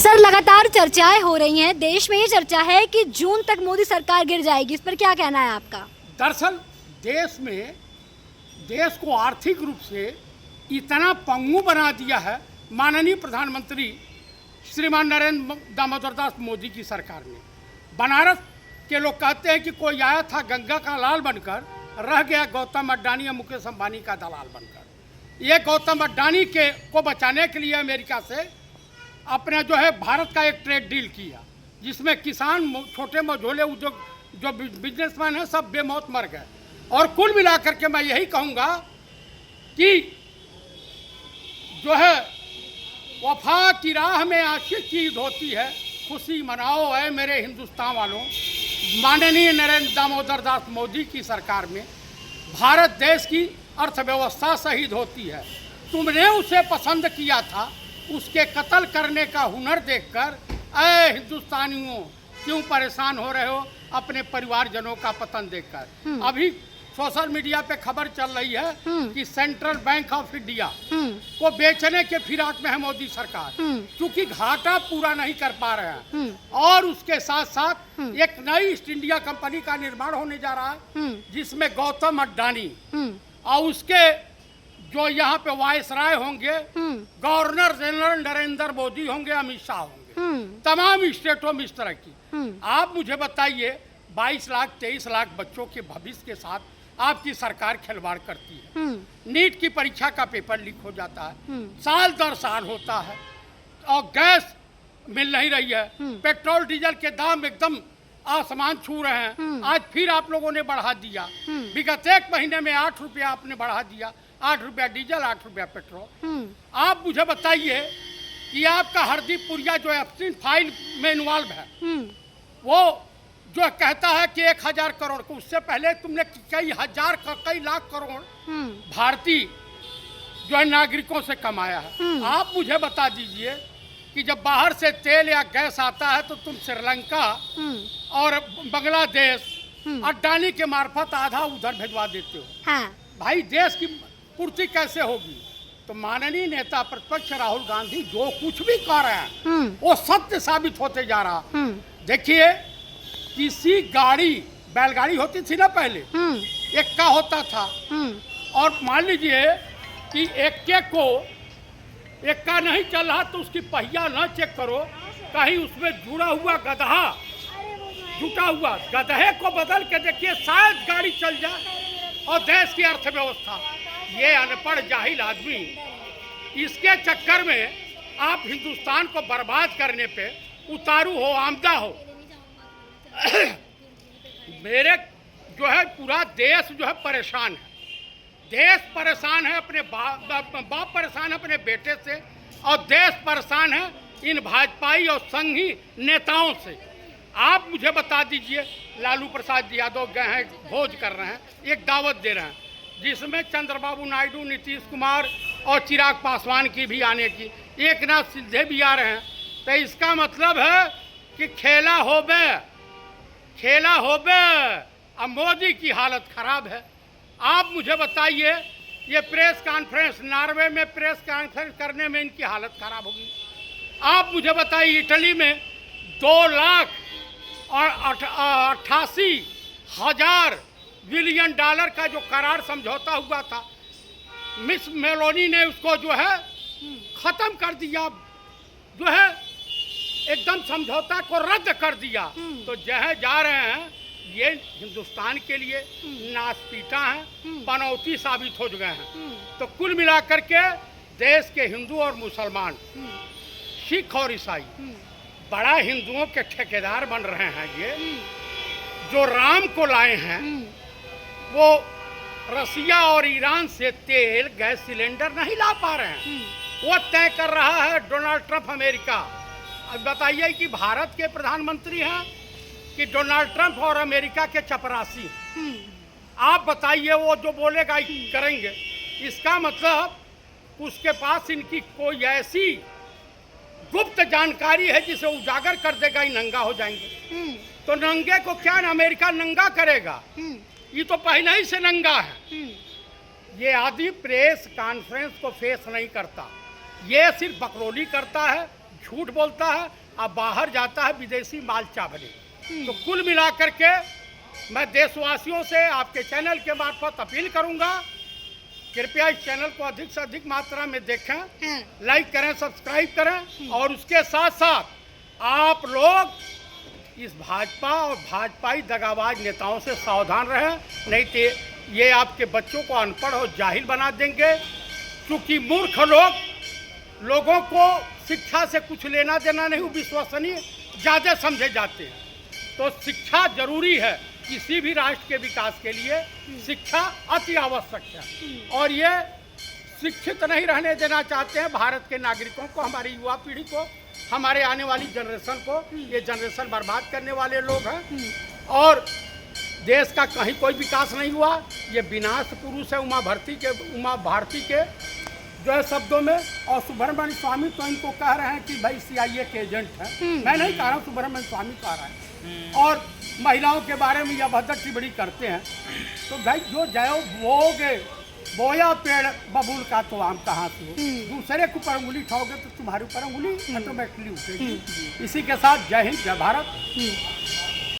Sir, लगातार चर्चाएं हो रही हैं, देश में ये चर्चा है कि जून तक मोदी सरकार गिर जाएगी। इस पर क्या कहना है आपका? दरअसल देश को आर्थिक रूप से इतना पंगु बना दिया है माननीय प्रधानमंत्री श्रीमान नरेंद्र दामोदर दास मोदी की सरकार ने। बनारस के लोग कहते हैं कि कोई आया था गंगा का लाल बनकर, रह गया गौतम अड्डानी और मुकेश अंबानी का दलाल बनकर। ये गौतम अड्डानी को बचाने के लिए अमेरिका से अपने जो है भारत का एक ट्रेड डील किया, जिसमें किसान, छोटे मझोले उद्योग, जो बिजनेसमैन हैं, सब बेमौत मर गए। और कुल मिलाकर के मैं यही कहूँगा कि जो है वफा की राह में आशिक की ईद होती है, खुशी मनाओ ऐ मेरे हिंदुस्तान वालों। माननीय नरेंद्र दामोदर दास मोदी की सरकार में भारत देश की अर्थव्यवस्था शहीद होती है। तुमने उसे पसंद किया था, उसके कत्ल करने का हुनर देखकर ऐ हिंदुस्तानियों क्यों परेशान हो रहे हो अपने परिवारजनों का पतन देखकर। अभी सोशल मीडिया पे खबर चल रही है कि सेंट्रल बैंक ऑफ इंडिया को बेचने के फिराक में है मोदी सरकार, क्योंकि घाटा पूरा नहीं कर पा रहे हैं। और उसके साथ साथ एक नई ईस्ट इंडिया कंपनी का निर्माण होने जा रहा है, जिसमें गौतम अड्डानी और उसके जो यहाँ पे वायसराय होंगे, गवर्नर जनरल नरेंद्र मोदी होंगे, अमित शाह होंगे, तमाम स्टेटों में इस तरह की। आप मुझे बताइए, 22 लाख 23 लाख बच्चों के भविष्य के साथ आपकी सरकार खिलवाड़ करती है। नीट की परीक्षा का पेपर लीक हो जाता है, साल दर साल होता है, और गैस मिल नहीं रही है, पेट्रोल डीजल के दाम एकदम आसमान छू रहे हैं। आज फिर आप लोगों ने बढ़ा दिया, विगत एक महीने में 8 रुपया आपने बढ़ा दिया, 8 रुपया डीजल, 8 रुपया पेट्रोल। आप मुझे बताइए कि आपका हरदीप पुरिया जो एप्सिन फाइल में इन्वॉल्व है, वो जो कहता है कि 1000 करोड़ को, उससे पहले तुमने कई हजार कई लाख करोड़ भारतीय जो है नागरिकों से कमाया है। आप मुझे बता दीजिए कि जब बाहर से तेल या गैस आता है तो तुम श्रीलंका और बांग्लादेश अड्डानी के मार्फत आधा उधर भिजवा देते हो। हाँ। भाई देश की पूर्ति कैसे होगी? तो माननीय नेता प्रतिपक्ष राहुल गांधी जो कुछ भी कर रहे हैं वो सत्य साबित होते जा रहा। देखिए, किसी गाड़ी, बैलगाड़ी होती थी ना पहले, एक्का होता था, और मान लीजिए कि एक्का नहीं चल रहा तो उसकी पहिया ना चेक करो, कहीं उसमें जुड़ा हुआ गधा, जुटा हुआ गधे को बदल के देखिए, शायद गाड़ी चल जाए और देश की अर्थव्यवस्था। ये अनपढ़ जाहिल आदमी, इसके चक्कर में आप हिंदुस्तान को बर्बाद करने पे उतारू हो, आमदा हो। मेरे जो है पूरा देश जो है परेशान है, देश परेशान है, अपने बाप परेशान है अपने बेटे से, और देश परेशान है इन भाजपाई और संघी नेताओं से। आप मुझे बता दीजिए, लालू प्रसाद यादव गए हैं, भोज कर रहे हैं, एक दावत दे रहे हैं, जिसमें चंद्रबाबू नायडू, नीतीश कुमार और चिराग पासवान की भी आने की, एक नाथ शिंदे भी आ रहे हैं। तो इसका मतलब है कि खेला होबे, अब मोदी की हालत खराब है। आप मुझे बताइए, ये प्रेस कॉन्फ्रेंस, नॉर्वे में प्रेस कॉन्फ्रेंस करने में इनकी हालत खराब होगी। आप मुझे बताइए, इटली में 2,88,000 बिलियन डॉलर का जो करार समझौता हुआ था, मिस मेलोनी ने उसको जो है खत्म कर दिया, जो है एकदम समझौता को रद्द कर दिया। तो जहाँ जा रहे हैं ये हिंदुस्तान के लिए नासपीटा हैं, पनौती साबित हो गए हैं। तो कुल मिलाकर के देश के हिंदू और मुसलमान, सिख और ईसाई बड़ा हिंदुओं के ठेकेदार बन रहे हैं। ये जो राम को लाए हैं, वो रसिया और ईरान से तेल, गैस सिलेंडर नहीं ला पा रहे हैं। वो तय कर रहा है डोनाल्ड ट्रंप, अमेरिका। अब बताइए कि भारत के प्रधानमंत्री हैं कि डोनाल्ड ट्रंप और अमेरिका के चपरासी। आप बताइए, वो जो बोलेगा करेंगे। इसका मतलब उसके पास इनकी कोई ऐसी गुप्त जानकारी है जिसे उजागर कर देगा, ही नंगा हो जाएंगे। तो नंगे को क्या अमेरिका नंगा करेगा? ये तो पहले ही से नंगा है। ये आदमी प्रेस कॉन्फ्रेंस को फेस नहीं करता, ये सिर्फ बकरोली करता है, झूठ बोलता है और बाहर जाता है विदेशी माल चावले। तो कुल मिलाकर के मैं देशवासियों से आपके चैनल के मार्फत अपील करूंगा, कृपया इस चैनल को अधिक से अधिक मात्रा में देखें, लाइक करें, सब्सक्राइब करें और उसके साथ साथ आप लोग इस भाजपा और भाजपाई दगाबाज नेताओं से सावधान रहें, नहीं तो ये आपके बच्चों को अनपढ़ और जाहिल बना देंगे। क्योंकि मूर्ख लोगों को शिक्षा से कुछ लेना देना नहीं, विश्वसनीय ज़्यादा समझे जाते हैं। तो शिक्षा जरूरी है, किसी भी राष्ट्र के विकास के लिए शिक्षा अति आवश्यक है। और ये शिक्षित नहीं रहने देना चाहते हैं भारत के नागरिकों को, हमारी युवा पीढ़ी को, हमारे आने वाली जनरेशन को। ये जनरेशन बर्बाद करने वाले लोग हैं और देश का कहीं कोई विकास नहीं हुआ। ये विनाश पुरुष है उमा भारती के जो है शब्दों में। और सुब्रमण्य स्वामी तो इनको कह रहे हैं कि भाई CIA के एजेंट हैं। मैं नहीं कह रहा हूँ, सुब्रमण्य स्वामी कह रहे हैं। और महिलाओं के बारे में यह भद्दर टिप्पणी करते हैं। तो भाई जो जयो बोगे बोया पेड़ बबूल का तो आम कहाँ से हो, दूसरे के ऊपर उंगली उठाओगे तो तुम्हारे ऊपर उंगली ऑटोमेटिकली उठेगी। इसी के साथ जय हिंद, जय भारत।